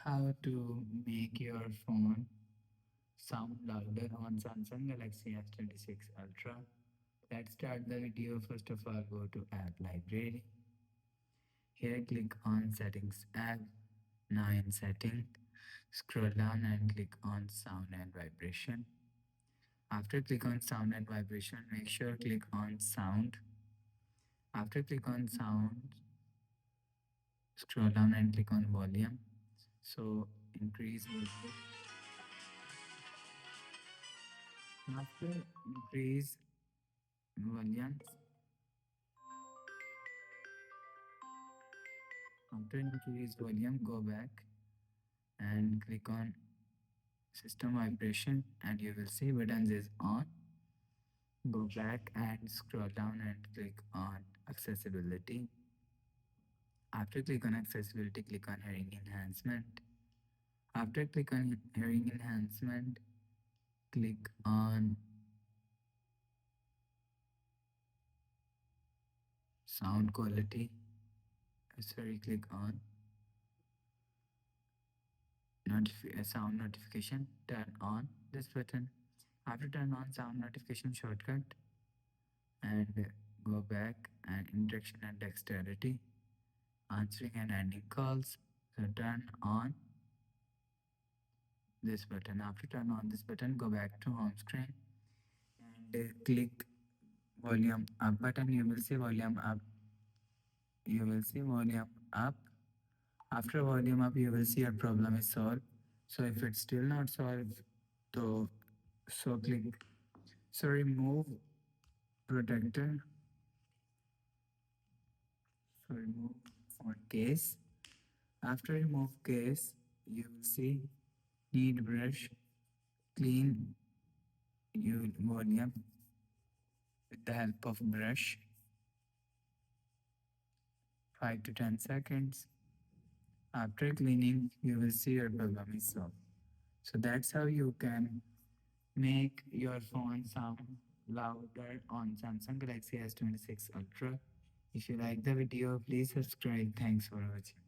How to make your phone sound louder on Samsung Galaxy S26 Ultra. Let's start the video. First of all, go to App Library. Here, click on Settings app. Now in Setting, scroll down and click on Sound and Vibration. After click on Sound and Vibration, make sure click on Sound. After click on Sound, scroll down and click on Volume. So increase volume. After increase volume, after increase volume, go back and click on system vibration and you will see buttons is on. Go back and scroll down and click on accessibility. After click on accessibility, click on hearing enhancement. After click on hearing enhancement, click on sound quality. Sorry, click on sound notification. Turn on this button. After turn on sound notification shortcut and go back and interaction and dexterity, answering and ending calls. So turn on this button. After turn on this button, go back to home screen and click volume up button. You will see volume up. You will see volume up. After volume up, you will see your problem is solved. So if it's still not solved, so click. So remove protector. So remove phone case. After remove case, you will see need brush, clean your volume with the help of brush, 5 to 10 seconds. After cleaning, you will see your problem is solved. So that's how you can make your phone sound louder on Samsung Galaxy S26 Ultra. If you like the video, please subscribe. Thanks for watching.